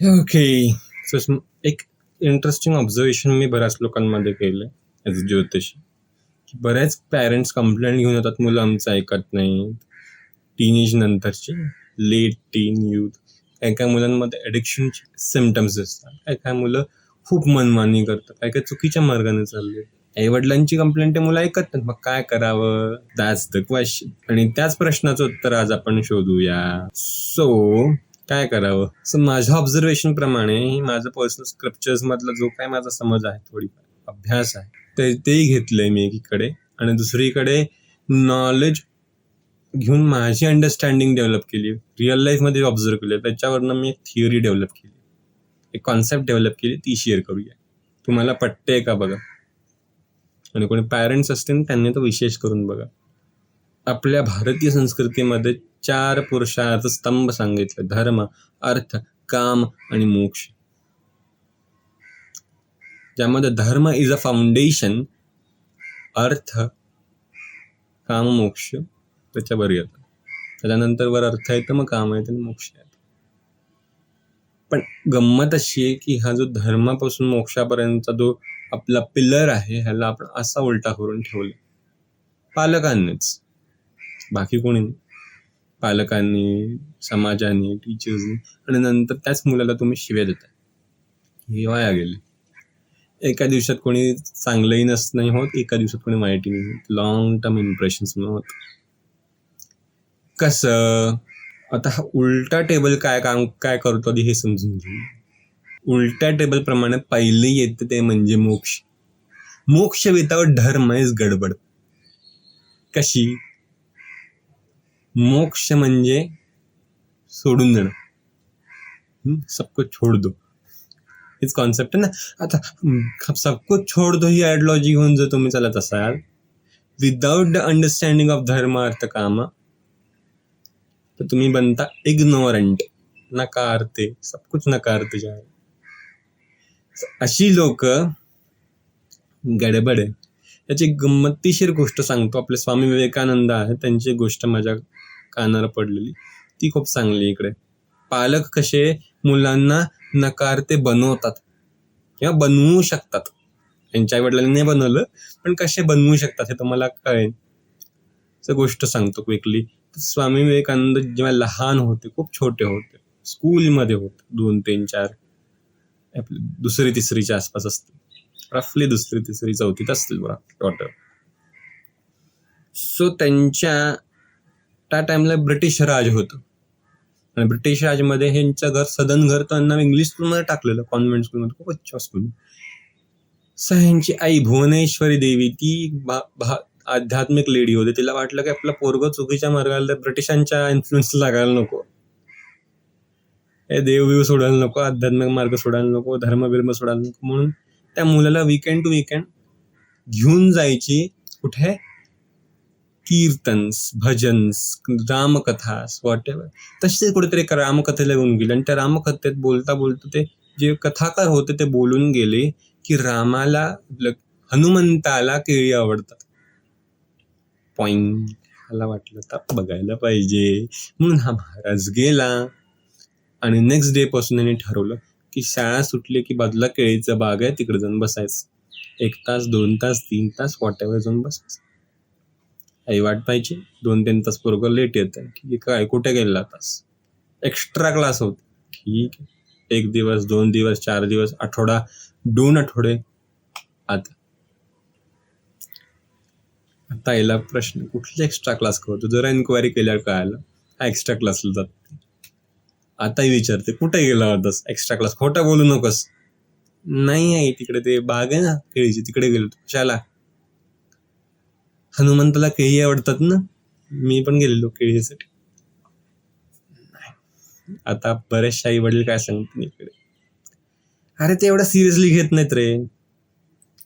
Okay. So एक interesting observation मी बऱ्याच लोकांमध्ये केलं ॲज अ ज्योतिषी, की बऱ्याच पॅरेंट्स कंप्लेंट घेऊन येतात, मुलं आमचं ऐकत नाही. टीनेज नंतरची, लेट टीन यूथ, काही काही मुलांमध्ये ॲडिक्शनचे सिम्पटम्स दिसतात. काही काही मुलं खूप मनमानी करतात, काही काही चुकीच्या मार्गाने चालले. आईवडिलांची कंप्लेंट मुलं ऐकत नाहीत, मग काय करावं? That's the question. आणि त्याच प्रश्नाचं उत्तर आज आपण शोधूया. सो काय करावं? सो माझ्या ऑब्झर्वेशन प्रमाणे, माझं पर्सनल स्क्रिप्चर्स मधला जो काय माझा समज आहे, थोडीफार अभ्यास आहे, तेही घेतलंय मी एकीकडे, आणि दुसरीकडे नॉलेज घेऊन माझी अंडरस्टँडिंग डेव्हलप केली, रिअल लाईफमध्ये ऑब्झर्व केलं, त्याच्यावरनं मी एक थिअरी डेव्हलप केली, एक कॉन्सेप्ट डेव्हलप केली, ती शेअर करूया. तुम्हाला पटते का बघा, आणि कोणी पॅरेंट्स असतील त्यांनी तो विशेष करून बघा. आपल्या भारतीय संस्कृतीमध्ये 4 पुरुषार्थ स्तंभ सांगितले: धर्म, अर्थ, काम आणि मोक्ष. ज्यामध्ये धर्म इज अ फाउंडेशन, अर्थ, काम, मोक्ष त्याच्यावर येतं. त्याच्यानंतर वर अर्थ येतं, मग काम येतं आणि मोक्ष येतं. पण गंमत अशी आहे की हा जो धर्मापासून मोक्षापर्यंतचा जो आपला पिलर आहे, ह्याला आपण असा उलटा करून ठेवला पालकांनीच, बाकी कोणी नाही. पालकांनी, समाजाने, टीचर्सनी, आणि नंतर त्याच मुलाला तुम्ही शिव्या देता, हे वाया गेले. एका दिवसात कोणी चांगलंही नाही होत, एका दिवसात कोणी वाईटही नाही होत, लॉंग टर्म इम्प्रेशन्स होत. कसं? आता हा उलटा टेबल काय करतो आधी हे समजून घेऊ. उलट्या टेबल प्रमाणे पहिले येते ते म्हणजे मोक्ष. मोक्ष विदाउट धर्म इज गडबड. कशी? मोक्ष म्हणजे सोडून देणं, सब कुछ छोड़ दो, हेच कॉन्सेप्ट आहे ना. आता सब कुछ छोड़ दो ही आयडिओलॉजी घेऊन जर तुम्ही चालत असाल विदाउट द अंडरस्टँडिंग ऑफ धर्म, अर्थ, काम, तर तुम्ही बनता इग्नोरंट, नकारते, सब कुछ नकारते जाए. अशी लोक गडबड आहे. याची गंमतीशीर गोष्ट सांगतो. आपले स्वामी विवेकानंद आहे, त्यांची गोष्ट माझ्या कानावर पडलेली, ती खूप चांगली. इकडे पालक कसे मुलांना नकारते बनवतात किंवा बनवू शकतात. त्यांच्या वडिलांनी नाही बनवलं, पण कसे बनवू शकतात हे तुम्हाला कळेल. गोष्ट सांगतो क्विकली. स्वामी विवेकानंद जेव्हा लहान होते, खूप छोटे होते, स्कूलमध्ये होते, 2, 3, 4, दुसरी तिसरीच्या आसपास असते, रफली दुसरी तिसरी चौथीत असतील बघा डॉटर. सो त्यांच्या त्या टाइमला ब्रिटिश राज होतं, आणि ब्रिटिश राजमध्ये ह्यांचं घर, सदन घर, त्यांना इंग्लिश स्कूलमध्ये टाकलेलं, कॉन्व्हेंट स्कूलमध्ये, खूप अच्छा स्कूल. सो ह्यांची आई भुवनेश्वरी देवी, ती आध्यात्मिक लेडी होती. तिला वाटलं की आपला पोरगं चुकीच्या मार्गाला, ब्रिटिशांच्या इन्फ्लुएन्स लागायला नको, हे देवबिव सोडायला नको, आध्यात्मिक मार्ग सोडायला नको, धर्मबिर्म सोडायला नको, म्हणून त्या मुलाला वीकेंड टू वीकेंड घेऊन जायची. कुठे? कीर्तन्स, भजन्स, रामकथास, वॉट एव्हर. तसे कुठेतरी एका रामकथेला घेऊन गेले, आणि त्या रामकथेत बोलता बोलता ते जे कथाकार होते ते बोलून गेले की रामाला, हनुमंताला केळी आवडतात. पॉइंट. मला वाटलं तर बघायला पाहिजे, म्हणून हा महाराज गेला, आणि नेक्स्ट डे पासून त्यांनी ठरवलं की शाळा सुटली की बाजूला केळीचं बाग आहे, तिकडे जाऊन बसायचं. 1 तास, 2 तास, 3 तास, वॉट एव्हर जाऊन बसायचं. आई वाट पाहिजे, 2-3 तास पोरगं लेट येतं, ठीक आहे, काय कुठे गेला तास, एक्स्ट्रा क्लास होते, ठीक आहे. 1 दिवस, 2 दिवस, 4 दिवस, आठवडा, 2 आठवडे. आता याला प्रश्न, कुठले एक्स्ट्रा क्लास करतो? जरा इन्क्वायरी केल्यावर कळालं हा एक्स्ट्रा क्लासला जाते. आताही विचारते, कुठे गेला होतास एक्स्ट्रा क्लास? खोटं बोलू नकोस. नाही आहे, तिकडे ते बाग आहे ना केळीची, तिकडे गेलो. कशाला? हनुमंताला केळी आवडतात ना, मी पण गेलेलो केळीसाठी. आता बरेचसे आई वडील काय सांगतात इकडे, अरे ते एवढं सिरियसली घेत नाहीत रे,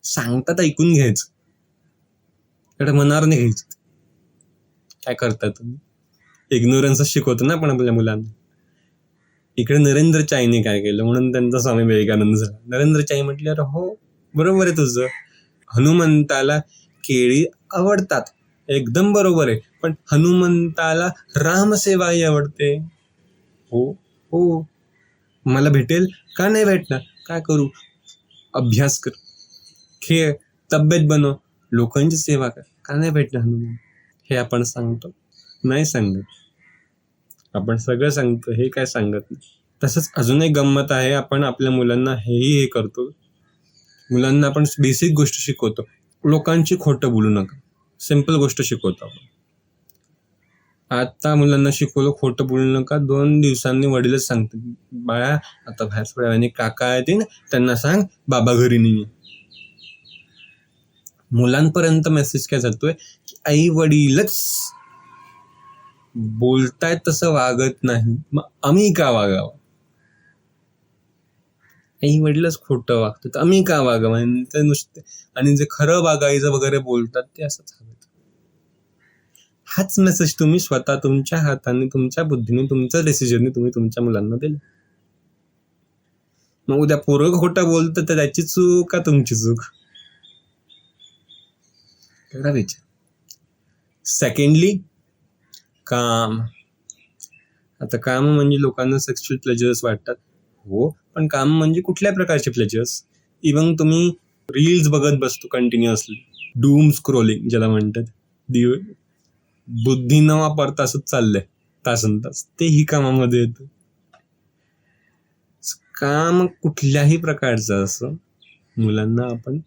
सांगतात ऐकून घ्यायचं, एवढं मनावर नाही घ्यायचं. काय करतात तुम्ही? इग्नोरन्स शिकवतो ना आपण आपल्या मुलांना. इकडे नरेंद्र चाईने काय केलं, म्हणून त्यांचा स्वामी विवेकानंद झाला. नरेंद्र चाई म्हटले, अरे हो बरोबर आहे तुझं, हनुमंताला केळी आवडतात, एकदम बरोबर आहे, पण हनुमंताला रामसेवाही आवडते. हो हो, मला भेटेल का नाही भेटणार, काय करू, अभ्यास कर, खेळ, तब्येत बनव, लोकांची सेवा कर, का नाही भेटणार म्हणून. हे आपण सांगतो? नाही सांगत. आपण सगळं सांगतो, हे काय सांगत नाही. तसंच अजून एक गंमत आहे, आपण आपल्या मुलांना हे करतो, मुलांना आपण बेसिक गोष्ट शिकवतो, लोकांची खोटं बोलू नका, सिंपल गोष्ट शिकवतो आपण. आता मुलांना शिकवलं खोटं बोलू नका, 2 दिवसांनी वडीलच सांगतात, बाळा आता बाहेर थोड्या वेळाने काका येतील, त्यांना सांग बाबा घरी नाहीये. मुलांपर्यंत मेसेज काय जातोय की आई वडीलच बोलतायत तसं वागत नाही, मग आम्ही का वागावं. आई वडीलच खोटं वागतात, आम्ही का वागावं. ते नुसते आणि जे खरं वागायचं वगैरे बोलतात ते असंच हवं. हाच मेसेज तुम्ही स्वतः तुमच्या हाताने, तुमच्या बुद्धीने, तुमच्या डिसिजनने तुम्ही तुमच्या मुलांना दिला. मग उद्या पोरं खोटं बोलतं तर त्याची चूक का तुमची चूक, करा विचार. सेकंडली, काम. आता काम म्हणजे लोकांना सेक्शुअल प्लेजर्स वाटतात, हो, पण काम म्हणजे कुठल्या प्रकारचे प्लेजर्स. इव्हन तुम्ही रील्स बघत बसतो कंटिन्युअसली, डूम स्क्रोलिंग ज्याला म्हणतात, बुद्धी न वापरता असंच चाललंय तासन तास, तेही कामामध्ये येतं. काम कुठल्याही प्रकारचं असं, मुलांना आपण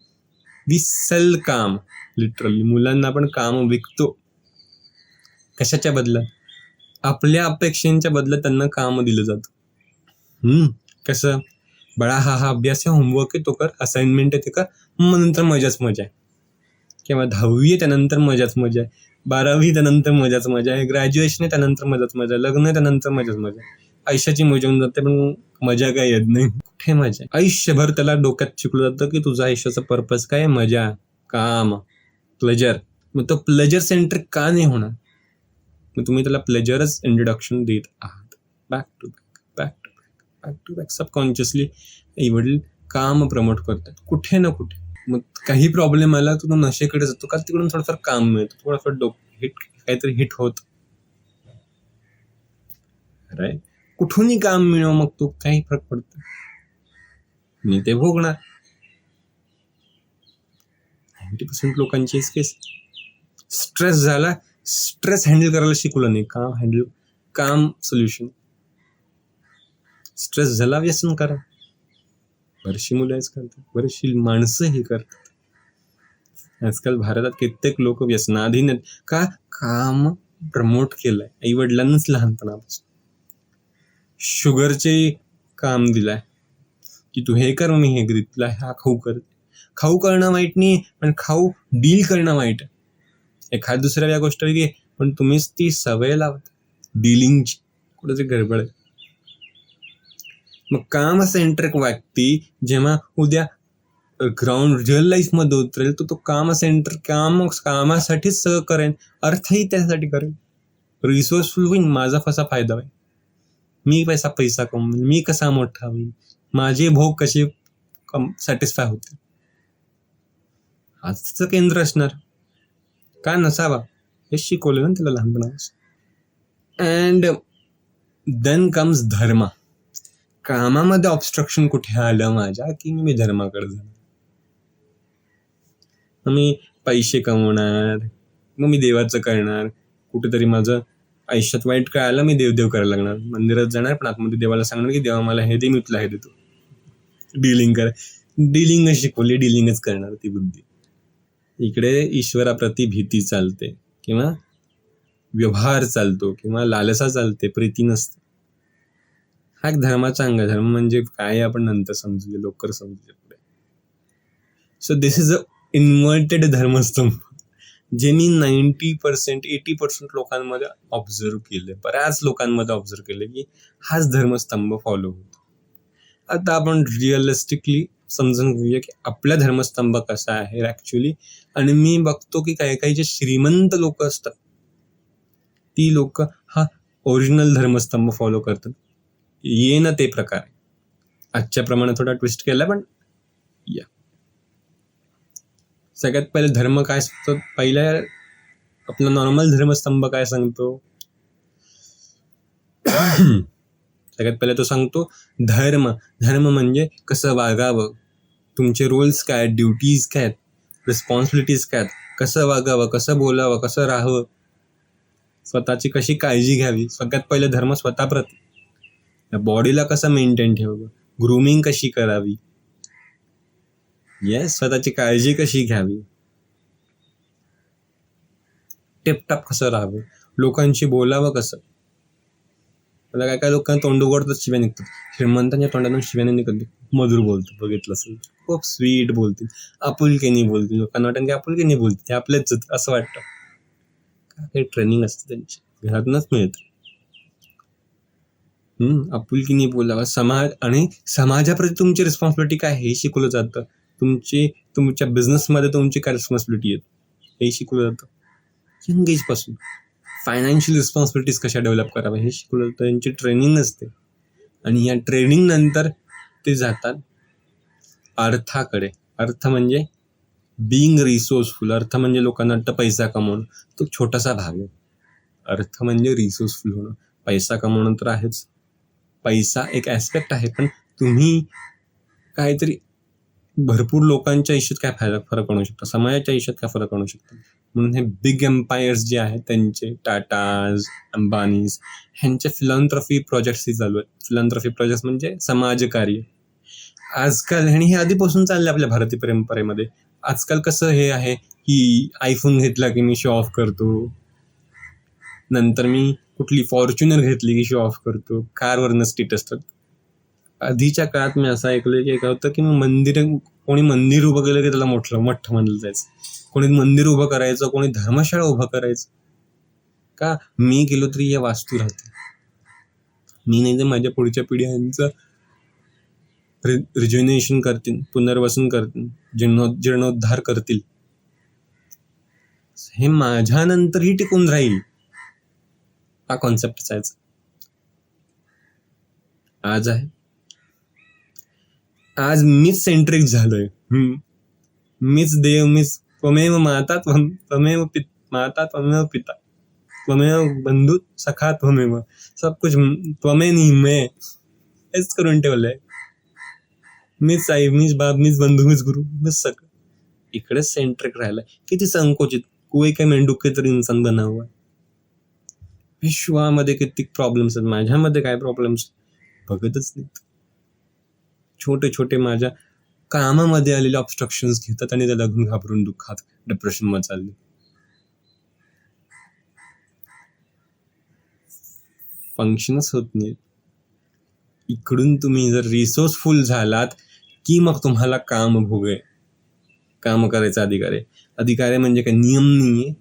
विसल काम, लिटरली मुलांना आपण काम विकतो. कशाच्या बदल्यात, आपल्या अपेक्षांच्या बदल्यात त्यांना काम दिलं जातं. कसं, बाळा हा अभ्यास आहे, होमवर्क आहे तो कर, असाइनमेंट आहे ते कर, मग नंतर मजाच मजा आहे. किंवा 10वी आहे त्यानंतर मजाच मजा आहे, 12वी त्यानंतर मजाच मजा आहे, ग्रॅज्युएशन आहे त्यानंतर मजाच मजा आहे, लग्न आहे त्यानंतर मजाच मजा आहे. आयुष्याची मजा होऊन जाते, पण मजा काय येत नाही. कुठे मजा, आयुष्यभर त्याला डोक्यात शिकलं जातं की तुझा आयुष्याचा पर्पज काय, मजा, काम, प्लेजर. मग तो प्लेजर सेंट्रिक का नाही होणार. मग तुम्ही त्याला प्लेजरच इंट्रोडक्शन देत आहात, बॅक टू बॅक सबकॉन्शियसली आई वडील काम प्रमोट करतात कुठे ना कुठे. मग काही प्रॉब्लेम आला तर तो नशेकडे जातो, का तिकडून थोडंफार काम मिळतं, थोडंफार काहीतरी हिट होत, राईट. कुठूनही काम मिळव, मग तो काही फरक पडतो, मी ते भोगणार. 90% लोकांची केस. स्ट्रेस झाला, स्ट्रेस हँडल करायला शिकवलं नाही, काम सोल्युशन. स्ट्रेस झाला, व्यसन करा. बरीचशी मुलं हेच करतात, बरीचशी माणसं हे करतात. आजकाल भारतात कित्येक लोक व्यसनाधीन आहेत, का, काम प्रमोट केलंय आई वडिलांनाच लहानपणापासून. शुगरचे काम दिलाय की तू हे कर, मी हे करीत, तुला हा खाऊ कर. खाऊ करणं वाईट नाही, पण खाऊ डील करणं वाईट. एखाद दुसऱ्या या गोष्ट वेगळी, पण तुम्हीच ती सवय लावता डीलिंगची, कुठे गडबड आहे. मग काम सेंट्रिक व्यक्ती जेव्हा उद्या ग्राउंड रिअल लाईफ मध्ये उतरेल, तर तो कामासाठीच सगळं करेन, अर्थही त्यासाठी करेन, रिसोर्सफुल होईन, माझा कसा फायदा होईल, मी पैसा कमवेन, मी कसा मोठा होईल, माझे भोग कसे सॅटिस्फाय होतील, आजचं केंद्र असणार. का नसावा, हे शिकवलं ना त्याला लहानपणापासून. अँड देन कम्स धर्म. कामामध्ये ऑब्स्ट्रक्शन कुठे आलं माझ्या, की मी धर्माकडे जाणार, मग मी पैसे कमवणार, मग मी देवाचं करणार. कुठेतरी माझं आयुष्यात वाईट काय आलं, मी देव करायला लागणार, मंदिरात जाणार, पण आतमध्ये देवाला सांगणार की देवा मला हे दे, मी तुला हे देतो. डीलिंगच शिकवली, डीलिंगच करणार ती बुद्धी. इकडे ईश्वराप्रती भीती चालते, किंवा व्यवहार चालतो, किंवा लालसा चालते, प्रीती नसते. हा एक धर्माचा अंग. धर्म म्हणजे काय आपण नंतर समजूया, लवकर समजूया पुढे. So this is a inverted धर्मस्तंभ, जे मी 80% लोकांमध्ये ऑब्झर्व केले, बऱ्याच लोकांमध्ये ऑब्झर्व केले की हाच धर्मस्तंभ फॉलो होतो. आता आपण रिअलिस्टिकली समजून घेऊया की आपला धर्मस्तंभ कसा आहे ऍक्च्युली. आणि मी बघतो की काही जे श्रीमंत लोक असतात, ती लोक हा ओरिजिनल धर्मस्तंभ फॉलो करतात. ये ना ते प्रकार आजच्या प्रमाणात थोडा ट्विस्ट केला, पण या सगळ्यात पहिले धर्म काय सांगतो, पहिला आपला नॉर्मल धर्मस्तंभ काय सांगतो, सगळ्यात पहिले तो सांगतो धर्म. धर्म म्हणजे कसं वागावं, तुमचे रोल्स काय आहेत, ड्युटीज काय आहेत, रिस्पॉन्सिबिलिटीज काय आहेत, कसं वागावं, कसं बोलावं, कसं राहावं, स्वतःची कशी काळजी घ्यावी. सगळ्यात पहिले धर्म स्वतःप्रती. बॉडीला कसं मेंटेन ठेवावं, ग्रूमिंग कशी करावी, येस, स्वतःची काळजी कशी घ्यावी, टिपटाप कसं राहावं, लोकांशी बोलावं कसं. मला काय काय लोकांना तोंड उघडतात शिव्या निघतात. श्रीमंतांच्या तोंडातून शिव्याने निघत, मधुर बोलतो, बघितलं असेल खूप स्वीट बोलतील, आपुलकीने बोलतील, लोकांना वाटतं की आपुलकीने बोलतील, ते आपलेच असं वाटतं. काय ट्रेनिंग असते त्यांची, घरातूनच मिळतं. आपुलकीने बोलावं. समाज आणि समाजाप्रती तुमची रिस्पॉन्सिबिलिटी काय हे शिकवलं जातं. तुमच्या बिझनेसमध्ये तुमची काय रिस्पॉन्सिबिलिटी आहे हे शिकवलं जातं यंग एजपासून. फायनान्शियल रिस्पॉन्सिबिलिटीज कशा डेव्हलप कराव्या हे शिकवलं जातं. त्यांची ट्रेनिंग असते आणि या ट्रेनिंग नंतर ते जातात अर्थाकडे. अर्थ म्हणजे बिईंग रिसोर्सफुल. अर्थ म्हणजे लोकांना वाटतं पैसा कमवणं, तो छोटासा भाग आहे. अर्थ म्हणजे रिसोर्सफुल होणं. पैसा कमवणं तर आहेच, पैसा एक ॲस्पेक्ट आहे, पण तुम्ही काहीतरी भरपूर लोकांच्या आयुष्यात काय फरक आणू शकता, समाजाच्या आयुष्यात काय फरक आणू शकता. म्हणून हे बिग एम्पायर्स जे आहेत त्यांचे, टाटाज, अंबानीज, ह्यांचे फिलॉन्थ्रॉफी प्रोजेक्ट्सही चालू आहेत. फिलॉन्थ्रॉफी प्रोजेक्ट्स म्हणजे समाजकार्य. आजकाल, आणि हे आधीपासून चाललं आपल्या भारतीय परंपरेमध्ये. आजकाल कसं हे आहे की आयफोन घेतला की मी शो ऑफ करतो, नंतर मी कुठली फॉर्च्युनर घेतली की शो ऑफ करतो, कारवरनं स्टेटस ठरतं. आधीच्या काळात मी असं ऐकलं की काय होतं की कोणी मंदिर उभं केलं की त्याला मठ म्हणलं जायचं. कोणी मंदिर उभं करायचं, कोणी धर्मशाळा उभं करायचं. का? मी गेलो तरी या वास्तू राहते, मी नाही तर माझ्या पुढच्या पिढ्यांचं रिज्युनेशन करतील, पुनर्वसन करतील, जीर्णोद्धार करतील, हे माझ्यानंतरही टिकून राहील, हा कॉन्सेप्ट असायचा. आज आहे, आज मीच सेंट्रिक झालोय. मीच देव, मीच त्वमेव माता त्वमेव पिता त्वमेव बंधू सखा त्वमेव, सब कुछ त्वमेव मैं, हेच करून ठेवलंय. मीच आई, मीच बाप, मीच बंधू, मीच गुरु, मीच सगळं. इकडेच सेंट्रिक राहिलाय. किती संकोचित. कोई काय मेंढूक तरी इन्सान बनावं. विश्वामध्ये किती प्रॉब्लेम्स आहेत, माझ्यामध्ये काय प्रॉब्लेम्स बघतच नाहीत. छोटे छोटे माझ्या कामामध्ये आलेले ऑब्स्ट्रक्शन्स घेतात आणि त्याला घाबरून दुःखात डिप्रेशन मध्ये चालले. फंक्शनच होत नाही. इकडून तुम्ही जर रिसोर्सफुल झालात की मग तुम्हाला काम भोग आहे, काम करायचा अधिकार आहे. अधिकार आहे म्हणजे काय, नियम नाहीये.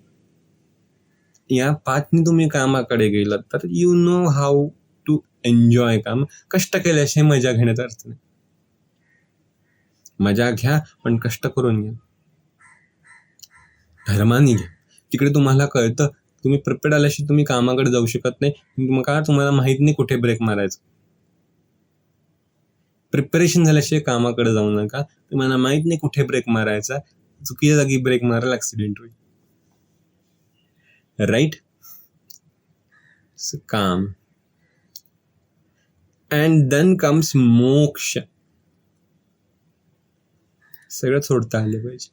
या पाठनी तुम्ही कामाकडे गेलात तर you know how to enjoy काम. कष्ट केल्याशिवाय मजा घेण्यात अर्थ नाही. मजा घ्या पण कष्ट करून घ्या, धर्माने घ्या. तिकडे तुम्हाला कळतं तुम्ही प्रिपेअर्ड आल्याशिवाय तुम्ही कामाकडे जाऊ शकत नाही. मग का? तुम्हाला माहित नाही कुठे ब्रेक मारायचं. प्रिपरेशन झाल्याशिवाय कामाकडे जाऊ नका. तुम्हाला माहित नाही कुठे ब्रेक मारायचा, चुकीच्या जागी ब्रेक मारायला ऍक्सिडेंट होईल. राईट? काम. अँड देन कम्स मोक्ष. सगळं सोडता आलं पाहिजे.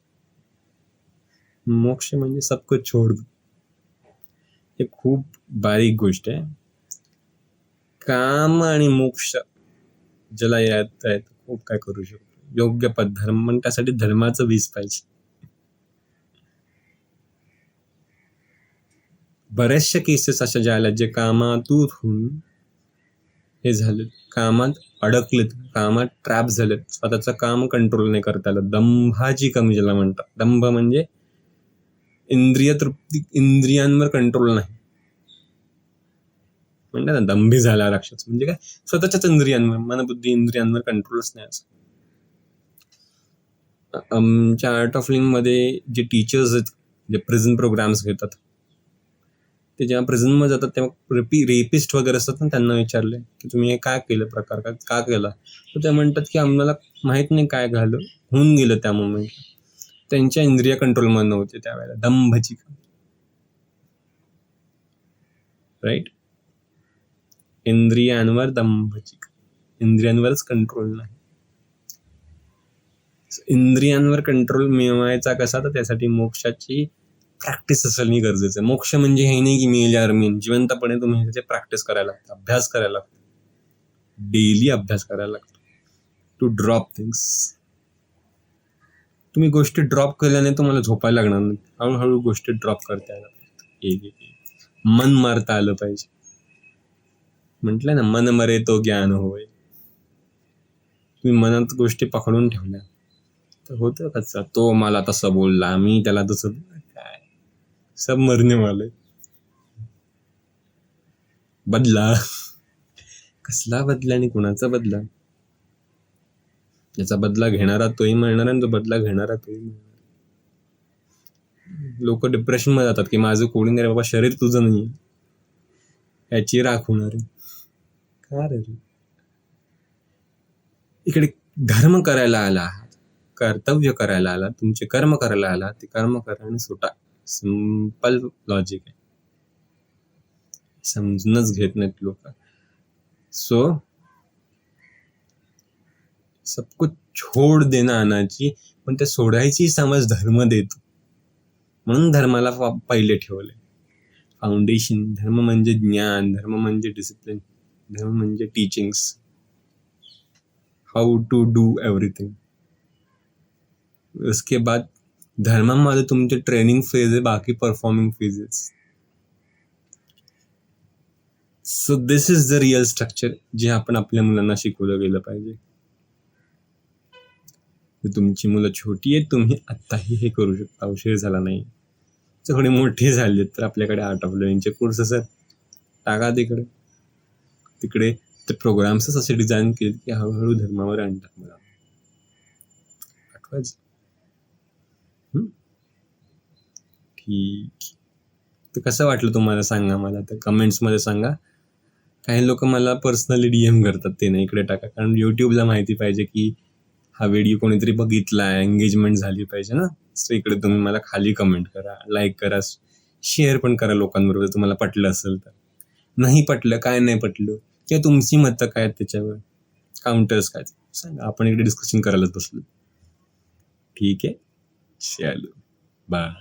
मोक्ष म्हणजे सब कुछ छोड दो. हे खूप बारीक गोष्ट आहे. काम आणि मोक्ष ज्याला येत आहे खूप काय करू शकतो. योग्य धर्म, पण त्यासाठी धर्माचं वीज पाहिजे. बऱ्याचशा केसेस अशा ज्या आल्या जे कामातून हे झाले, कामात अडकलेत, कामात ट्रॅप झालेत, स्वतःचं काम कंट्रोल नाही करता आलं. दंभाची कमी ज्याला म्हणतात. दंभ म्हणजे इंद्रिय तृप्ती, इंद्रियांवर कंट्रोल नाही म्हणतात ना, दंभी झाला राक्षस. म्हणजे काय, स्वतःच्याच इंद्रियांवर, मनबुद्धी इंद्रियांवर कंट्रोलच नाही. असं आमच्या आर्ट ऑफ लिव्हिंग मध्ये जे टीचर्स आहेत, जे प्रिझन प्रोग्राम्स घेतात, ते जेव्हा प्रिझनमध्ये जातात तेव्हा रेपिस्ट वगैरे असतात ना, त्यांना विचारले की तुम्ही हे काय केलं, प्रकार का केला, तर ते म्हणतात की आम्हाला माहित नाही काय झालं, होऊन गेलं त्या मोमेंटला. त्यांच्या इंद्रिय कंट्रोलमध्ये नव्हते त्यावेळेला. दंभची. राईट? इंद्रियांवर दंभची, इंद्रियांवरच कंट्रोल नाही. इंद्रियांवर कंट्रोल मिळवायचा कसा, तर त्यासाठी मोक्षाची प्रॅक्टिस असणं गरजेचं आहे. मोक्ष म्हणजे हे नाही की मेल्यावर मेन, जिवंतपणे तुम्ही त्याची प्रॅक्टिस करायला लागतं, अभ्यास करायला लागतो, डेली अभ्यास करायला लागतो टू ड्रॉप थिंग्स. तुम्ही गोष्टी ड्रॉप केल्याने तुम्हाला झोपायला लागणार नाही. हळूहळू गोष्टी ड्रॉप करता यायला पाहिजे. मन मारता आलं पाहिजे. म्हटलं ना, मन मरे तो ज्ञान होय. तुम्ही मनात गोष्टी पकडून ठेवल्या तर होतं कसं, तो मला तसं बोलला, मी त्याला तसं, काय सब मरने वाले. बदला कसला बदला आणि कुणाचा बदला? ज्याचा बदला घेणारा तोही मरणार आणि तो बदला घेणारा तोही मरणार. लोक डिप्रेशन मध्ये जातात की माझं कोडिंग आहे बाबा, शरीर तुझं नाही, याची राख होणार आहे. का रे? इकडे धर्म करायला आला आहात, कर्तव्य करायला आला, तुमचे कर्म करायला आला, ते कर्म करा आणि सुटा. सिंपल लॉजिक आहे, समजूनच घेत नाहीत लोक. सो सब कुछ छोड देना आणायची, पण ते सोडायची समज धर्म देतो. म्हणून धर्माला पहिले ठेवले. फाउंडेशन. धर्म म्हणजे ज्ञान, धर्म म्हणजे डिसिप्लिन, धर्म म्हणजे teachings, how to do everything. उसके बाद धर्मामध्ये तुमचे ट्रेनिंग फेज आहे, बाकी performing phases. So this is the real structure जे आपण आपल्या मुलांना शिकवलं गेलं पाहिजे. तुमची मुलं छोटी आहेत, तुम्ही आत्ताही हे करू शकता, उशीर झाला नाही. थोडे मोठे झाले तर आपल्याकडे आर्ट ऑफ लिव्हिंगचे कोर्सेस आहेत, टाका तिकडे. तिकडे ते प्रोग्राम्सच असे डिझाईन केले की हळूहळू धर्मावर आणतात मला. आठवायचं. ठीक. तर कसं वाटलं तुम्हाला सांगा, मला तर कमेंट्समध्ये सांगा. काही लोक मला पर्सनली DM करतात, ते नाही इकडे टाका, कारण यूट्यूबला माहिती पाहिजे की हा व्हिडिओ कोणीतरी बघितला आहे, एंगेजमेंट झाली पाहिजे ना. सो इकडे तुम्ही मला खाली कमेंट करा, लाईक करा, शेअर पण करा लोकांबरोबर तुम्हाला पटलं असेल तर. नाही पटलं, काय नाही पटलं, किंवा तुमची मतं काय आहेत त्याच्यावर, काउंटर्स काय सांगा, आपण इकडे डिस्कशन करायलाच बसलो. ठीक आहे, चलो बाय.